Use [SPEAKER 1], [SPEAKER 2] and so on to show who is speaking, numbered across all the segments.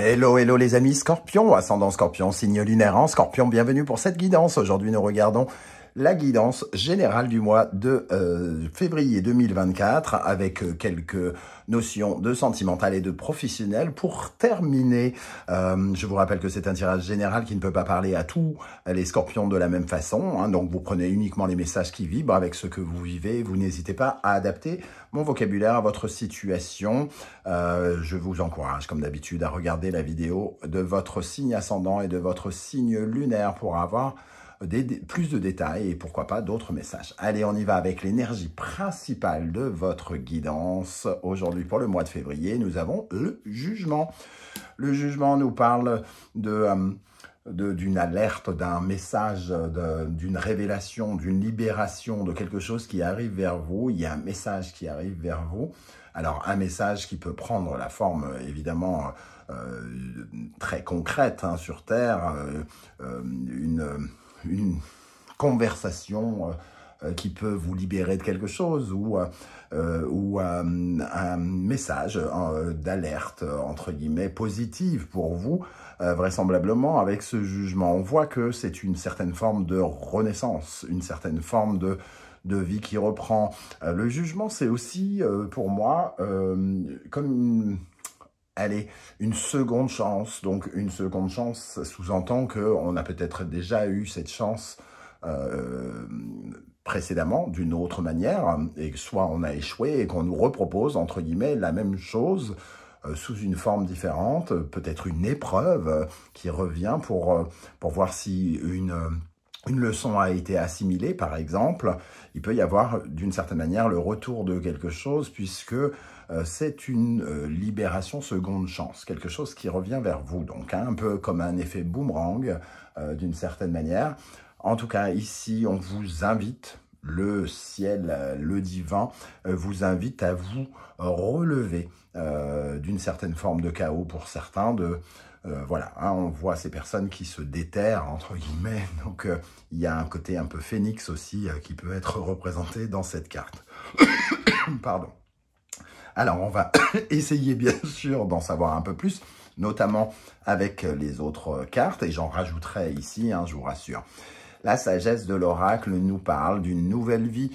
[SPEAKER 1] Hello, hello les amis Scorpion, ascendant Scorpion, signe lunaire en Scorpion, bienvenue pour cette guidance. Aujourd'hui nous regardons la guidance générale du mois de février 2024 avec quelques notions de sentimental et de professionnel. Pour terminer, je vous rappelle que c'est un tirage général qui ne peut pas parler à tous les scorpions de la même façon, hein, donc vous prenez uniquement les messages qui vibrent avec ce que vous vivez. Vous n'hésitez pas à adapter mon vocabulaire à votre situation. Je vous encourage comme d'habitude à regarder la vidéo de votre signe ascendant et de votre signe lunaire pour avoir plus de détails et pourquoi pas d'autres messages. Allez, on y va avec l'énergie principale de votre guidance. Aujourd'hui, pour le mois de février, nous avons le jugement. Le jugement nous parle d'une alerte, d'un message, d'une révélation, d'une libération, de quelque chose qui arrive vers vous. Il y a un message qui arrive vers vous. Alors, un message qui peut prendre la forme, évidemment, très concrète hein, sur Terre, une conversation qui peut vous libérer de quelque chose ou un message d'alerte, entre guillemets, positive pour vous, vraisemblablement avec ce jugement. On voit que c'est une certaine forme de renaissance, une certaine forme de vie qui reprend. Le jugement, c'est aussi, pour moi, comme allez, une seconde chance. Donc, une seconde chance sous-entend qu'on a peut-être déjà eu cette chance précédemment, d'une autre manière, et soit on a échoué et qu'on nous repropose, entre guillemets, la même chose sous une forme différente, peut-être une épreuve qui revient pour voir si une leçon a été assimilée, par exemple. Il peut y avoir, d'une certaine manière, le retour de quelque chose, puisque c'est une libération seconde chance, quelque chose qui revient vers vous, donc hein, un peu comme un effet boomerang, d'une certaine manière. En tout cas, ici, on vous invite, le ciel, le divin, vous invite à vous relever d'une certaine forme de chaos pour certains, voilà, hein, on voit ces personnes qui se déterrent, entre guillemets, donc il y a un côté un peu phénix aussi qui peut être représenté dans cette carte. Pardon. Alors, on va essayer bien sûr d'en savoir un peu plus, notamment avec les autres cartes, et j'en rajouterai ici, hein, je vous rassure. La sagesse de l'oracle nous parle d'une nouvelle vie.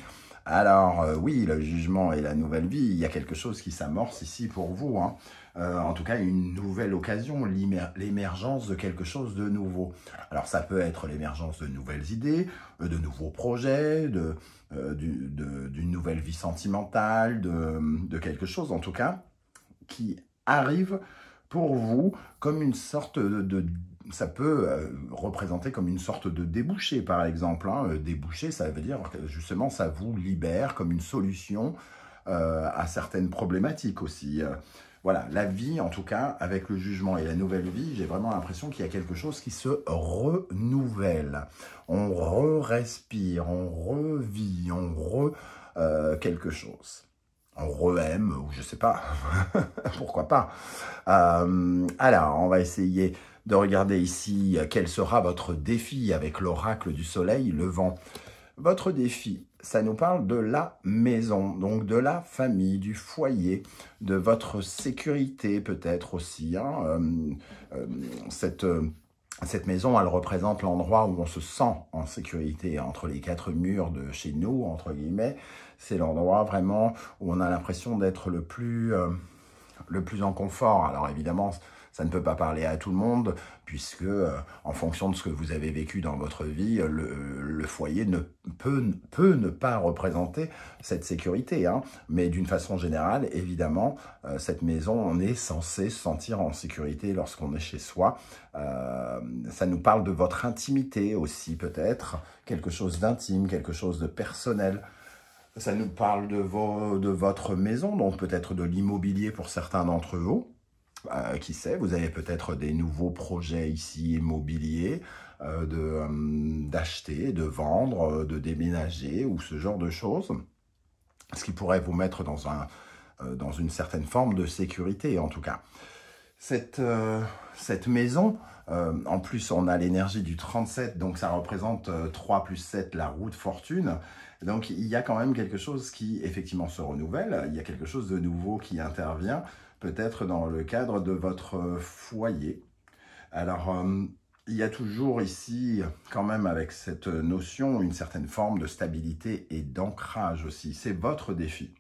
[SPEAKER 1] Alors, oui, le jugement et la nouvelle vie, il y a quelque chose qui s'amorce ici pour vous, hein. En tout cas, une nouvelle occasion, l'émergence de quelque chose de nouveau. Alors, ça peut être l'émergence de nouvelles idées, de nouveaux projets, d'une nouvelle vie sentimentale, de quelque chose, en tout cas, qui arrive pour vous comme une sorte ça peut représenter comme une sorte de débouché, par exemple. Hein. Débouché, ça veut dire que justement, ça vous libère comme une solution à certaines problématiques aussi. Voilà, la vie, en tout cas, avec le jugement et la nouvelle vie, j'ai vraiment l'impression qu'il y a quelque chose qui se renouvelle. On re-respire, on revit, on quelque chose. On re-aime, ou je sais pas, pourquoi pas. Alors, on va essayer de regarder ici quel sera votre défi avec l'oracle du soleil levant. Votre défi, ça nous parle de la maison, donc de la famille, du foyer, de votre sécurité peut-être aussi. Hein. Cette maison, elle représente l'endroit où on se sent en sécurité entre les quatre murs de chez nous, entre guillemets. C'est l'endroit vraiment où on a l'impression d'être le plus en confort. Alors évidemment, ça ne peut pas parler à tout le monde, puisque en fonction de ce que vous avez vécu dans votre vie, le foyer peut ne pas représenter cette sécurité. Hein. Mais d'une façon générale, évidemment, cette maison, on est censé se sentir en sécurité lorsqu'on est chez soi. Ça nous parle de votre intimité aussi, peut-être, quelque chose d'intime, quelque chose de personnel. Ça nous parle de votre maison, donc peut-être de l'immobilier pour certains d'entre vous. Qui sait, vous avez peut-être des nouveaux projets ici immobiliers, d'acheter, de vendre, de déménager ou ce genre de choses. Ce qui pourrait vous mettre dans une certaine forme de sécurité en tout cas. Cette maison, en plus on a l'énergie du 37, donc ça représente 3 plus 7, la roue de fortune. Donc il y a quand même quelque chose qui effectivement se renouvelle, il y a quelque chose de nouveau qui intervient. peut-être dans le cadre de votre foyer. Alors, il y a toujours ici, quand même avec cette notion, une certaine forme de stabilité et d'ancrage aussi. C'est votre défi.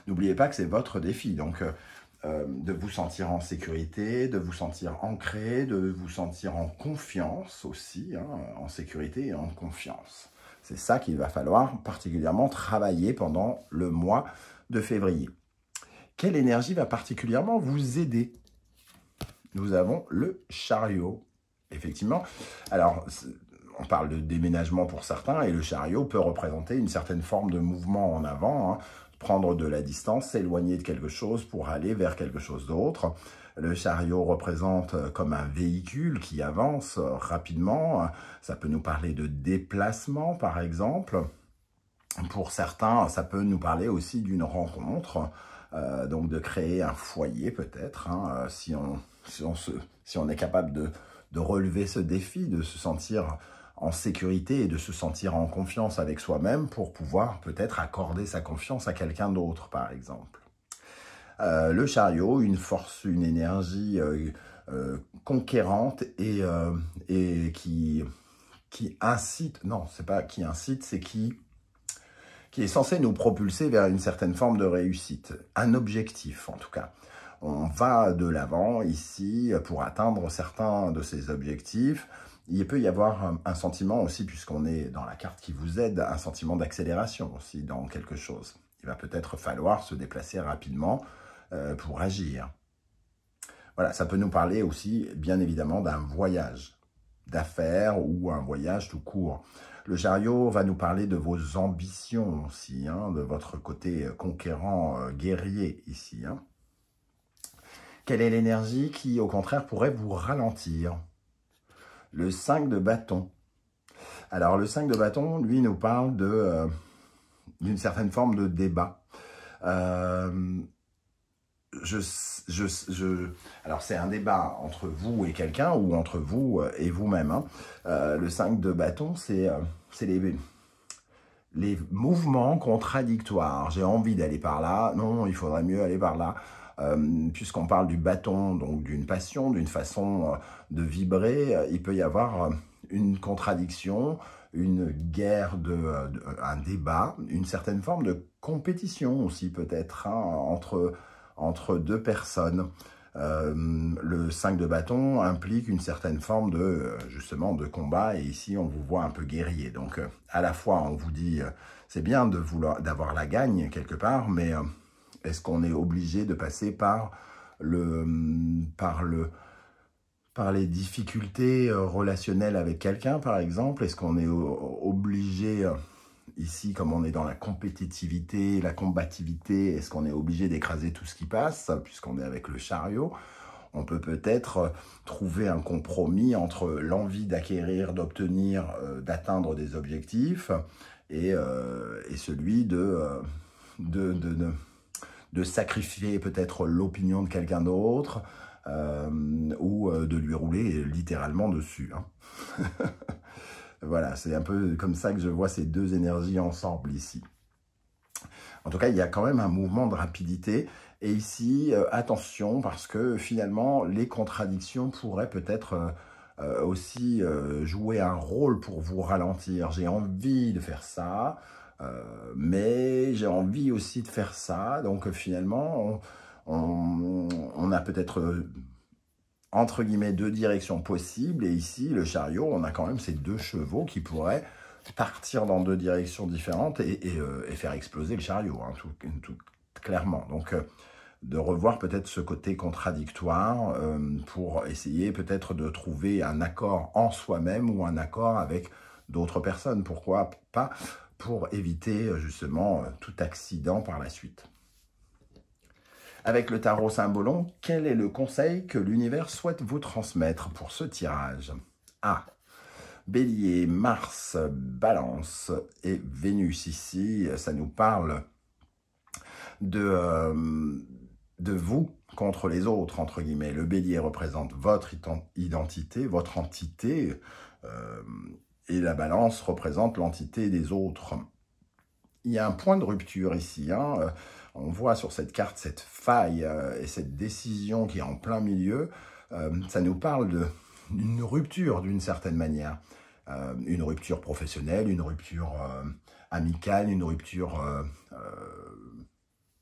[SPEAKER 1] N'oubliez pas que c'est votre défi, donc de vous sentir en sécurité, de vous sentir ancré, de vous sentir en confiance aussi, hein, en sécurité et en confiance. C'est ça qu'il va falloir particulièrement travailler pendant le mois de février. Quelle énergie va particulièrement vous aider? Nous avons le chariot, effectivement. Alors, on parle de déménagement pour certains, et le chariot peut représenter une certaine forme de mouvement en avant, hein, prendre de la distance, s'éloigner de quelque chose pour aller vers quelque chose d'autre. Le chariot représente comme un véhicule qui avance rapidement. Ça peut nous parler de déplacement, par exemple. Pour certains, ça peut nous parler aussi d'une rencontre, donc de créer un foyer peut-être, hein, si on est capable de relever ce défi, de se sentir en sécurité et de se sentir en confiance avec soi-même pour pouvoir peut-être accorder sa confiance à quelqu'un d'autre, par exemple. Le chariot, une force, une énergie conquérante et qui incite, non, c'est pas qui incite, c'est qui est censé nous propulser vers une certaine forme de réussite, un objectif en tout cas. On va de l'avant ici pour atteindre certains de ces objectifs. Il peut y avoir un sentiment aussi, puisqu'on est dans la carte qui vous aide, un sentiment d'accélération aussi dans quelque chose. Il va peut-être falloir se déplacer rapidement pour agir. Voilà, ça peut nous parler aussi, bien évidemment, d'un voyage d'affaires ou un voyage tout court. Le chariot va nous parler de vos ambitions aussi, hein, de votre côté conquérant, guerrier ici. Hein. Quelle est l'énergie qui, au contraire, pourrait vous ralentir? Le 5 de bâton. Alors, le 5 de bâton, lui, nous parle d'une certaine forme de débat. Alors, c'est un débat entre vous et quelqu'un ou entre vous et vous-même. Hein. Le 5 de bâton, c'est les mouvements contradictoires. J'ai envie d'aller par là. Non, il faudrait mieux aller par là. Puisqu'on parle du bâton, donc d'une passion, d'une façon de vibrer, il peut y avoir une contradiction, une guerre, un débat, une certaine forme de compétition aussi peut-être, hein, entre deux personnes. Le 5 de bâton implique une certaine forme justement de combat, et ici on vous voit un peu guerrier. Donc à la fois on vous dit c'est bien d'avoir la gagne quelque part, mais est-ce qu'on est obligé de passer par les difficultés relationnelles avec quelqu'un, par exemple? Est-ce qu'on est obligé, ici, comme on est dans la compétitivité, la combativité, est-ce qu'on est obligé d'écraser tout ce qui passe, puisqu'on est avec le chariot? On peut peut-être trouver un compromis entre l'envie d'acquérir, d'obtenir, d'atteindre des objectifs et celui de sacrifier peut-être l'opinion de quelqu'un d'autre ou de lui rouler littéralement dessus. Hein. Voilà, c'est un peu comme ça que je vois ces deux énergies ensemble ici. En tout cas, il y a quand même un mouvement de rapidité. Et ici, attention, parce que finalement, les contradictions pourraient peut-être aussi jouer un rôle pour vous ralentir. J'ai envie de faire ça, mais j'ai envie aussi de faire ça. Donc finalement, on a peut-être, entre guillemets, deux directions possibles. Et ici, le chariot, on a quand même ces deux chevaux qui pourraient partir dans deux directions différentes et faire exploser le chariot, hein, tout clairement. Donc, de revoir peut-être ce côté contradictoire pour essayer peut-être de trouver un accord en soi-même ou un accord avec d'autres personnes. Pourquoi pas? Pour éviter justement tout accident par la suite. Avec le tarot Symbolon, quel est le conseil que l'univers souhaite vous transmettre pour ce tirage? A. Bélier, Mars, Balance et Vénus. Ici, ça nous parle de vous contre les autres, entre guillemets. Le bélier représente votre identité, votre entité, et la balance représente l'entité des autres. Il y a un point de rupture ici, hein. on voit sur cette carte cette faille et cette décision qui est en plein milieu. Ça nous parle d'une rupture d'une certaine manière. Une rupture professionnelle, une rupture amicale, une rupture,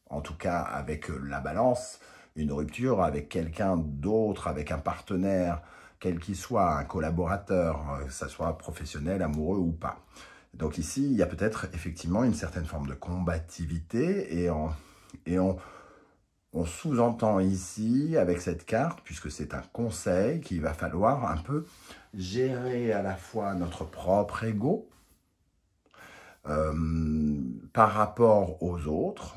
[SPEAKER 1] en tout cas avec la balance, une rupture avec quelqu'un d'autre, avec un partenaire, quel qu'il soit, un collaborateur, que ce soit professionnel, amoureux ou pas. Donc ici, il y a peut-être effectivement une certaine forme de combativité et on sous-entend ici, avec cette carte, puisque c'est un conseil, qu'il va falloir un peu gérer à la fois notre propre ego par rapport aux autres,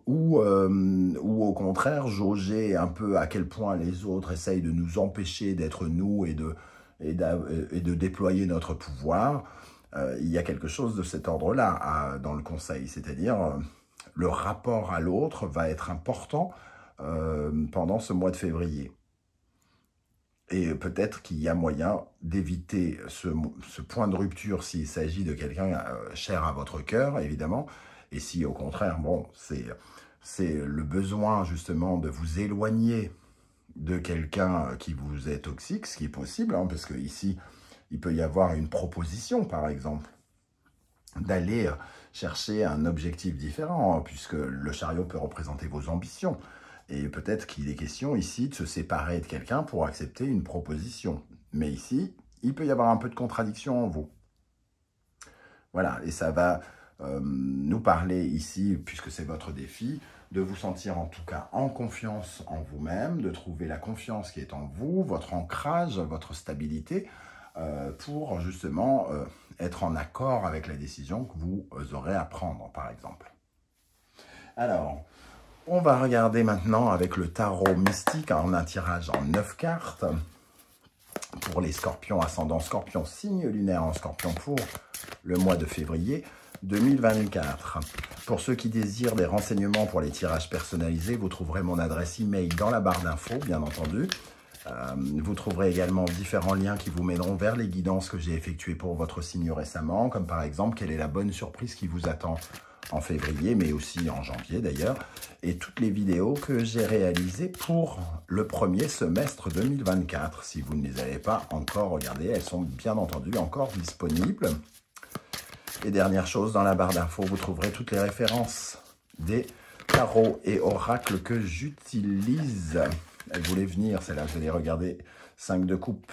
[SPEAKER 1] ou au contraire, jauger un peu à quel point les autres essayent de nous empêcher d'être nous et de déployer notre pouvoir. Il y a quelque chose de cet ordre-là dans le conseil, c'est-à-dire le rapport à l'autre va être important pendant ce mois de février. Et peut-être qu'il y a moyen d'éviter ce point de rupture s'il s'agit de quelqu'un cher à votre cœur, évidemment. Et si au contraire, bon, c'est le besoin justement de vous éloigner de quelqu'un qui vous est toxique, ce qui est possible, hein, parce que ici, il peut y avoir une proposition, par exemple, d'aller chercher un objectif différent, puisque le chariot peut représenter vos ambitions. Et peut-être qu'il est question ici de se séparer de quelqu'un pour accepter une proposition. Mais ici, il peut y avoir un peu de contradiction en vous. Voilà, et ça va nous parler ici, puisque c'est votre défi, de vous sentir en tout cas en confiance en vous-même, de trouver la confiance qui est en vous, votre ancrage, votre stabilité, pour justement être en accord avec la décision que vous aurez à prendre, par exemple. Alors, on va regarder maintenant avec le tarot mystique en un tirage en 9 cartes pour les scorpions, ascendant scorpion, signe lunaire en scorpion pour le mois de février 2024. Pour ceux qui désirent des renseignements pour les tirages personnalisés, vous trouverez mon adresse email dans la barre d'infos, bien entendu. Vous trouverez également différents liens qui vous mèneront vers les guidances que j'ai effectuées pour votre signe récemment, comme par exemple, quelle est la bonne surprise qui vous attend en février, mais aussi en janvier d'ailleurs, et toutes les vidéos que j'ai réalisées pour le premier semestre 2024. Si vous ne les avez pas encore regardées, elles sont bien entendu encore disponibles. Et dernière chose, dans la barre d'infos, vous trouverez toutes les références des tarots et oracles que j'utilise. Elle voulait venir, celle-là, je vais les regarder. 5 de coupe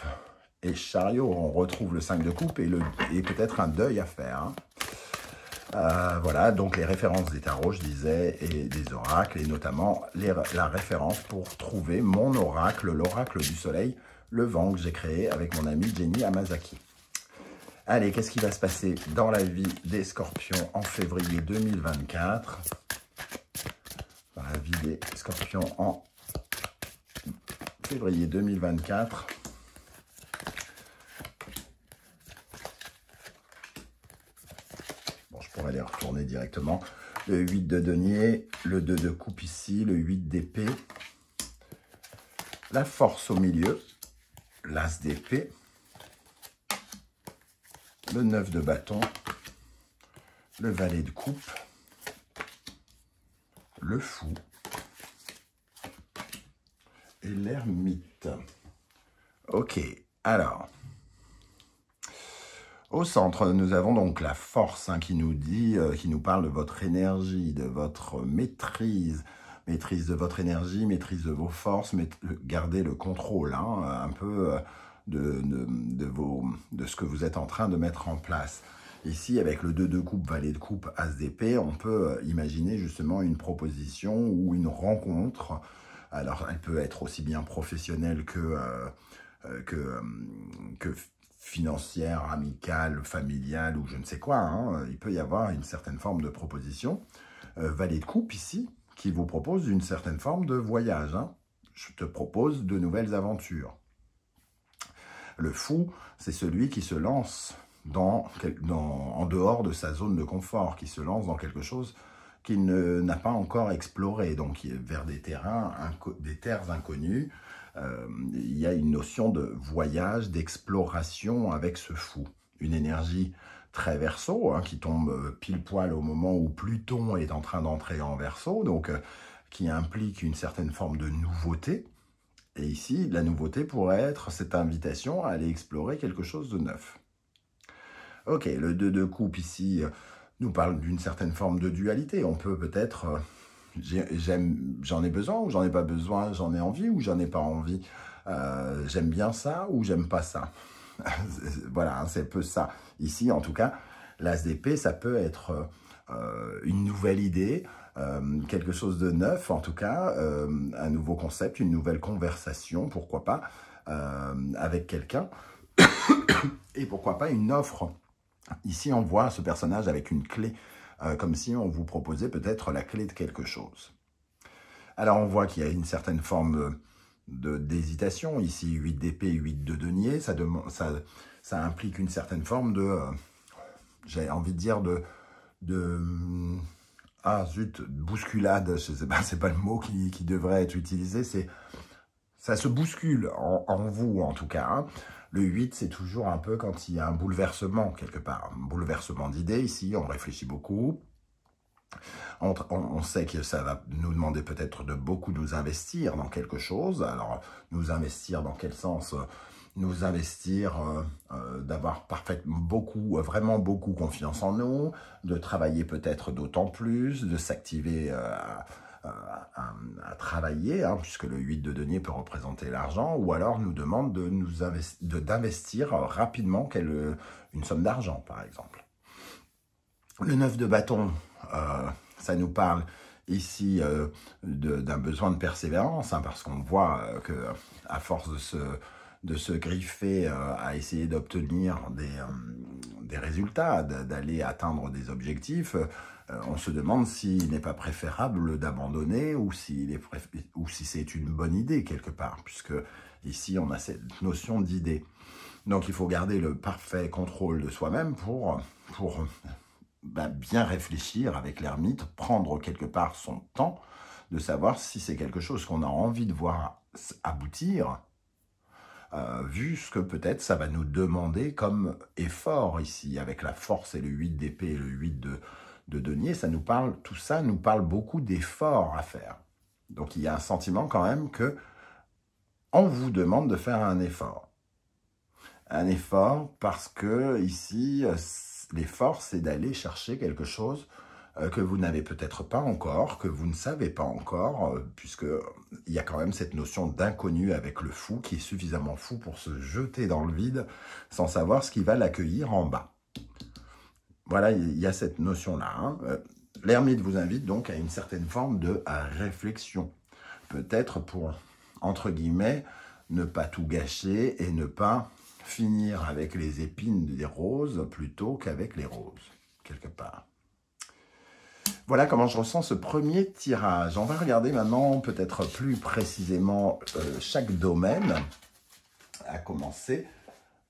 [SPEAKER 1] et chariot, on retrouve le 5 de coupe et peut-être un deuil à faire, hein. Voilà, donc les références des tarots, je disais, et des oracles, et notamment la référence pour trouver mon oracle, l'oracle du soleil, le vent que j'ai créé avec mon ami Jenny Amazaki. Allez, qu'est-ce qui va se passer dans la vie des scorpions en février 2024? Dans la vie des scorpions en février 2024. On va les retourner directement. Le 8 de denier, le 2 de coupe ici, le 8 d'épée, la force au milieu, l'as d'épée, le 9 de bâton, le valet de coupe, le fou et l'ermite. Ok, alors... Au centre, nous avons donc la force qui nous dit, qui nous parle de votre énergie, de votre maîtrise, maîtrise de votre énergie, maîtrise de vos forces, gardez le contrôle un peu de ce que vous êtes en train de mettre en place. Ici, avec le 2 de coupe, valet de coupe, as d'épée, on peut imaginer justement une proposition ou une rencontre. Alors, elle peut être aussi bien professionnelle que financière, amicale, familiale ou je ne sais quoi, hein. Il peut y avoir une certaine forme de proposition. Valet de coupe ici, qui vous propose une certaine forme de voyage, hein. Je te propose de nouvelles aventures. Le fou, c'est celui qui se lance en dehors de sa zone de confort, qui se lance dans quelque chose qu'il n'a pas encore exploré, donc vers des terres inconnues. Il y a une notion de voyage, d'exploration avec ce fou. Une énergie très Verseau, hein, qui tombe pile poil au moment où Pluton est en train d'entrer en Verseau, donc qui implique une certaine forme de nouveauté. Et ici, la nouveauté pourrait être cette invitation à aller explorer quelque chose de neuf. Ok, le 2 de coupe ici nous parle d'une certaine forme de dualité. On peut peut-être, j'en ai besoin ou j'en ai pas besoin, j'en ai envie ou j'en ai pas envie, j'aime bien ça ou j'aime pas ça. Voilà, c'est un peu ça. Ici, en tout cas, l'as d'épée, ça peut être une nouvelle idée, quelque chose de neuf, en tout cas, un nouveau concept, une nouvelle conversation, pourquoi pas, avec quelqu'un, et pourquoi pas une offre. Ici, on voit ce personnage avec une clé, comme si on vous proposait peut-être la clé de quelque chose. Alors, on voit qu'il y a une certaine forme d'hésitation. Ici, 8 d'épée, 8 de denier, ça implique une certaine forme de, j'ai envie de dire, ah zut, bousculade, je sais pas, c'est pas le mot qui devrait être utilisé, ça se bouscule en vous en tout cas. Hein. Le 8, c'est toujours un peu quand il y a un bouleversement quelque part, un bouleversement d'idées. Ici, on réfléchit beaucoup. On sait que ça va nous demander peut-être de beaucoup nous investir dans quelque chose. Alors, nous investir dans quel sens? Nous investir, d'avoir vraiment beaucoup confiance en nous, de travailler peut-être d'autant plus, de s'activer à travailler, hein, puisque le 8 de denier peut représenter l'argent, ou alors nous demande d'investir rapidement une somme d'argent, par exemple. Le 9 de bâton, ça nous parle ici d'un besoin de persévérance, hein, parce qu'on voit que à force de se griffer à essayer d'obtenir des résultats, d'aller atteindre des objectifs, on se demande s'il n'est pas préférable d'abandonner ou si c'est une bonne idée quelque part, puisque ici on a cette notion d'idée. Donc il faut garder le parfait contrôle de soi-même pour bien réfléchir avec l'ermite, prendre quelque part son temps de savoir si c'est quelque chose qu'on a envie de voir aboutir, vu ce que peut-être ça va nous demander comme effort ici, avec la force et le 8 d'épée et le 8 de denier, tout ça nous parle beaucoup d'efforts à faire. Donc il y a un sentiment quand même que on vous demande de faire un effort. Un effort parce que ici, l'effort c'est d'aller chercher quelque chose que vous n'avez peut-être pas encore, que vous ne savez pas encore, puisqu'il y a quand même cette notion d'inconnu avec le fou, qui est suffisamment fou pour se jeter dans le vide sans savoir ce qui va l'accueillir en bas. Voilà, il y a cette notion-là. Hein. L'ermite vous invite donc à une certaine forme de réflexion. Peut-être pour, entre guillemets, ne pas tout gâcher et ne pas finir avec les épines des roses plutôt qu'avec les roses, quelque part. Voilà comment je ressens ce premier tirage. On va regarder maintenant peut-être plus précisément chaque domaine, à commencer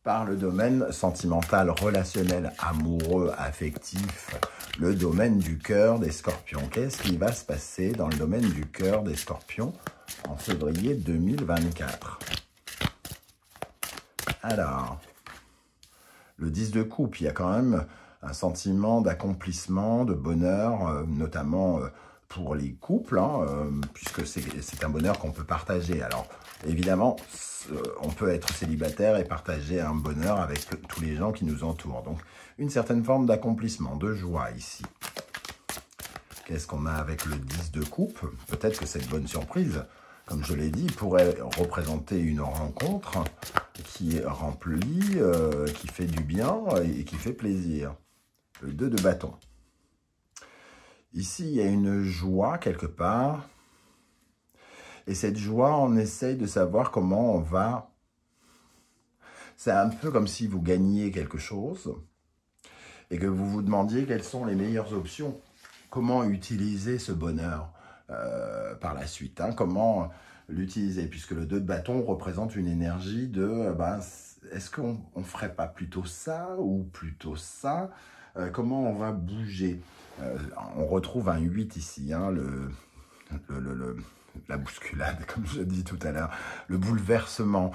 [SPEAKER 1] par le domaine sentimental, relationnel, amoureux, affectif, le domaine du cœur des scorpions. Qu'est-ce qui va se passer dans le domaine du cœur des scorpions en février 2024? Alors, le 10 de coupe, il y a quand même un sentiment d'accomplissement, de bonheur, notamment pour les couples, hein, puisque c'est un bonheur qu'on peut partager. Alors, évidemment, on peut être célibataire et partager un bonheur avec tous les gens qui nous entourent. Donc, une certaine forme d'accomplissement, de joie ici. Qu'est-ce qu'on a avec le 10 de coupe? Peut-être que cette bonne surprise, comme je l'ai dit, pourrait représenter une rencontre qui est remplie, qui fait du bien et qui fait plaisir. Le 2 de bâton. Ici, il y a une joie quelque part. Et cette joie, on essaye de savoir comment on va... C'est un peu comme si vous gagniez quelque chose et que vous vous demandiez quelles sont les meilleures options. Comment utiliser ce bonheur par la suite, hein, comment l'utiliser, puisque le 2 de bâton représente une énergie de est-ce qu'on ne ferait pas plutôt ça ou plutôt ça, comment on va bouger. On retrouve un 8 ici, hein, la bousculade, comme je dis tout à l'heure, le bouleversement,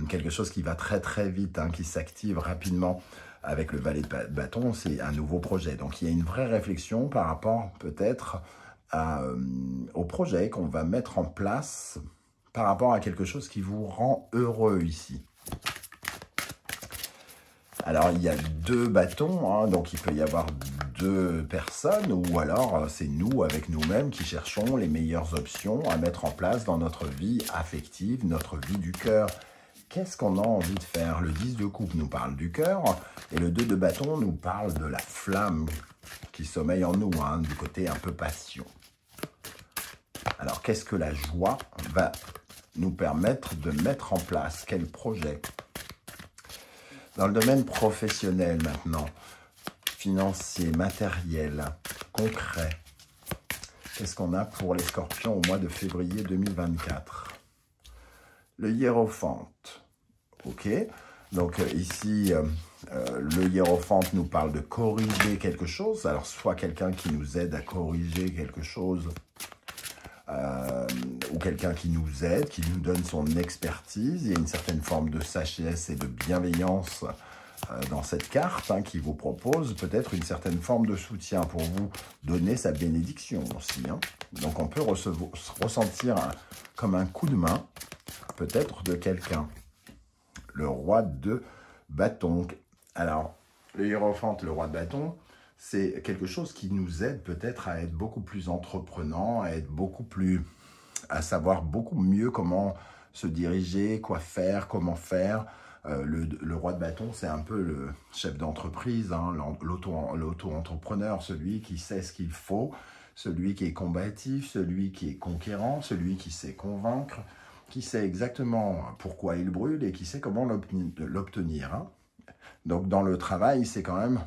[SPEAKER 1] quelque chose qui va très très vite, hein, qui s'active rapidement. avec le valet de bâton, c'est un nouveau projet. Donc, il y a une vraie réflexion par rapport peut-être au projet qu'on va mettre en place par rapport à quelque chose qui vous rend heureux ici. Alors, il y a 2 bâtons, hein, donc il peut y avoir 2 personnes, ou alors c'est nous, avec nous-mêmes, qui cherchons les meilleures options à mettre en place dans notre vie affective, notre vie du cœur. Qu'est-ce qu'on a envie de faire? Le 10 de coupe nous parle du cœur, et le 2 de bâton nous parle de la flamme qui sommeille en nous, hein, du côté un peu passion. Alors, qu'est-ce que la joie va nous permettre de mettre en place? Quel projet? Dans le domaine professionnel maintenant, financier, matériel, concret, qu'est-ce qu'on a pour les scorpions au mois de février 2024? Le hiérophante, ok. Donc ici, le hiérophante nous parle de corriger quelque chose. Alors soit quelqu'un qui nous aide à corriger quelque chose, ou quelqu'un qui nous aide, qui nous donne son expertise. Il y a une certaine forme de sagesse et de bienveillance dans cette carte, hein, qui vous propose peut-être une certaine forme de soutien pour vous donner sa bénédiction aussi. Hein. Donc on peut ressentir comme un coup de main, peut-être de quelqu'un. Le roi de bâton. Alors, le hiérophante, le roi de bâton, c'est quelque chose qui nous aide peut-être à être beaucoup plus entreprenant, à savoir beaucoup mieux comment se diriger, quoi faire, comment faire. Le roi de bâton, c'est un peu le chef d'entreprise, hein, l'auto-entrepreneur, celui qui sait ce qu'il faut, celui qui est combatif, celui qui est conquérant, celui qui sait convaincre, qui sait exactement pourquoi il brûle et qui sait comment l'obtenir. Hein. Donc dans le travail, c'est quand même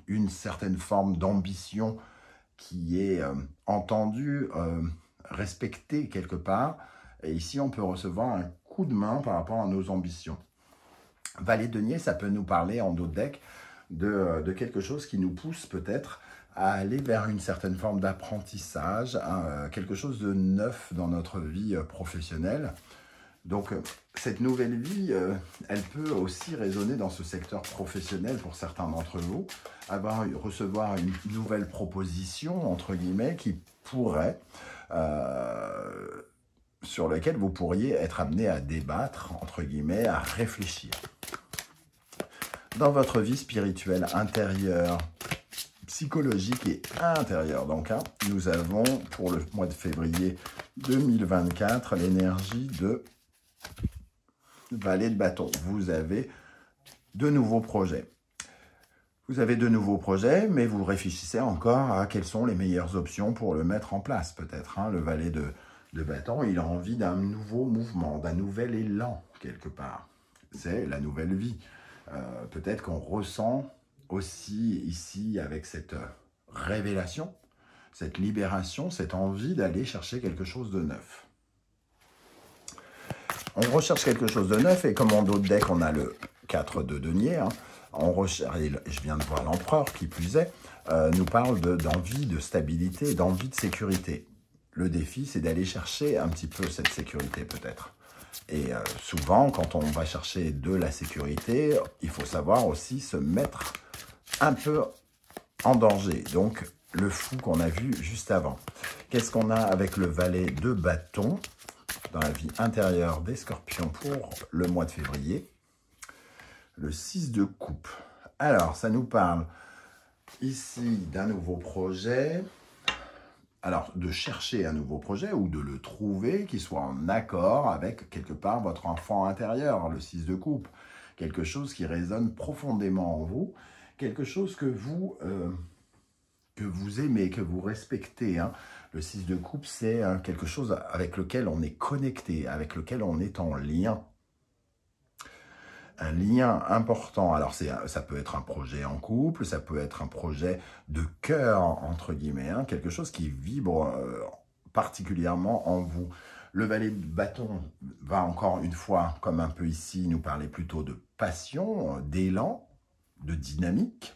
[SPEAKER 1] une certaine forme d'ambition qui est entendue, respectée quelque part. Et ici, on peut recevoir un coup de main par rapport à nos ambitions. Valet de denier, ça peut nous parler en dos de deck de quelque chose qui nous pousse peut-être à aller vers une certaine forme d'apprentissage, hein, quelque chose de neuf dans notre vie professionnelle. Donc, cette nouvelle vie, elle peut aussi résonner dans ce secteur professionnel pour certains d'entre vous, recevoir une nouvelle proposition, entre guillemets, qui pourrait, sur laquelle vous pourriez être amené à débattre, entre guillemets, à réfléchir. Dans votre vie spirituelle intérieure, psychologique et intérieure, donc, hein, nous avons, pour le mois de février 2024, l'énergie de Valet de bâton. Vous avez de nouveaux projets. Vous avez de nouveaux projets, mais vous réfléchissez encore à quelles sont les meilleures options pour le mettre en place, peut-être. Hein. Le valet de bâton, il a envie d'un nouveau mouvement, d'un nouvel élan, quelque part. C'est la nouvelle vie. Peut-être qu'on ressent aussi ici, avec cette révélation, cette libération, cette envie d'aller chercher quelque chose de neuf. On recherche quelque chose de neuf, et comme en dos de deck, on a le 4 de denier, hein, je viens de voir l'empereur, qui plus est, nous parle d'envie de stabilité, d'envie de sécurité. Le défi, c'est d'aller chercher un petit peu cette sécurité, peut-être. Et souvent, quand on va chercher de la sécurité, il faut savoir aussi se mettre un peu en danger. Donc, le fou qu'on a vu juste avant. Qu'est-ce qu'on a avec le valet de bâton dans la vie intérieure des scorpions pour le mois de février? Le 6 de coupe. Alors, ça nous parle ici d'un nouveau projet. Alors, de chercher un nouveau projet ou de le trouver qui soit en accord avec, quelque part, votre enfant intérieur, le 6 de coupe. Quelque chose qui résonne profondément en vous, quelque chose que vous aimez, que vous respectez. Hein. Le 6 de coupe, c'est quelque chose avec lequel on est connecté, avec lequel on est en lien. Un lien important. Alors, ça peut être un projet en couple, ça peut être un projet de cœur, entre guillemets, hein, quelque chose qui vibre particulièrement en vous. Le valet de bâton va encore une fois, comme un peu ici, nous parler plutôt de passion, d'élan, de dynamique.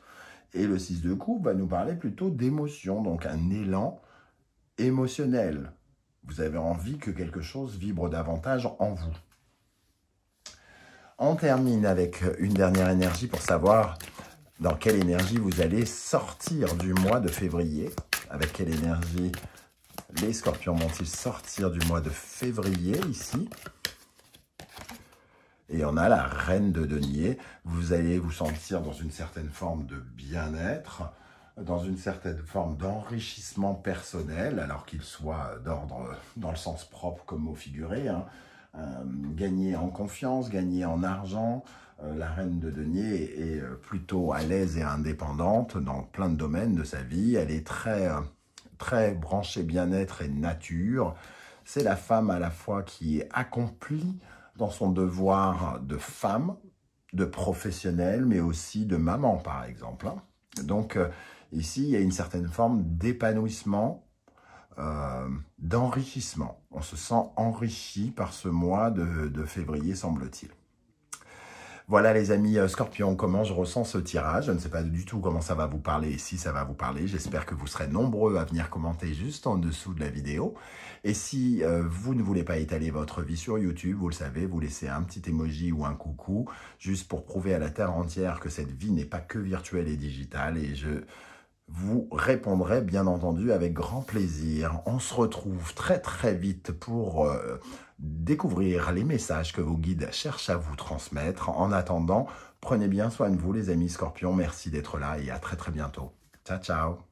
[SPEAKER 1] Et le 6 de coupe va nous parler plutôt d'émotion, donc un élan émotionnel. Vous avez envie que quelque chose vibre davantage en vous. On termine avec une dernière énergie pour savoir dans quelle énergie vous allez sortir du mois de février. Avec quelle énergie les scorpions vont-ils sortir du mois de février ici? Et on a la reine de denier. Vous allez vous sentir dans une certaine forme de bien-être, dans une certaine forme d'enrichissement personnel, alors qu'il soit d'ordre dans le sens propre comme au figuré, hein. Gagner en confiance, gagner en argent. La reine de denier est plutôt à l'aise et indépendante dans plein de domaines de sa vie. Elle est très branchée bien-être et nature. C'est la femme à la fois qui est accomplie dans son devoir de femme, de professionnelle, mais aussi de maman, par exemple. Donc, ici, il y a une certaine forme d'épanouissement, d'enrichissement. On se sent enrichi par ce mois de février, semble-t-il. Voilà les amis Scorpions, comment je ressens ce tirage. Je ne sais pas du tout comment ça va vous parler et si ça va vous parler. J'espère que vous serez nombreux à venir commenter juste en dessous de la vidéo. Et si vous ne voulez pas étaler votre vie sur YouTube, vous le savez, vous laissez un petit emoji ou un coucou, juste pour prouver à la terre entière que cette vie n'est pas que virtuelle et digitale. Et je vous répondrai bien entendu avec grand plaisir. On se retrouve très vite pour découvrir les messages que vos guides cherchent à vous transmettre. En attendant, prenez bien soin de vous les amis Scorpions. Merci d'être là et à très bientôt. Ciao, ciao.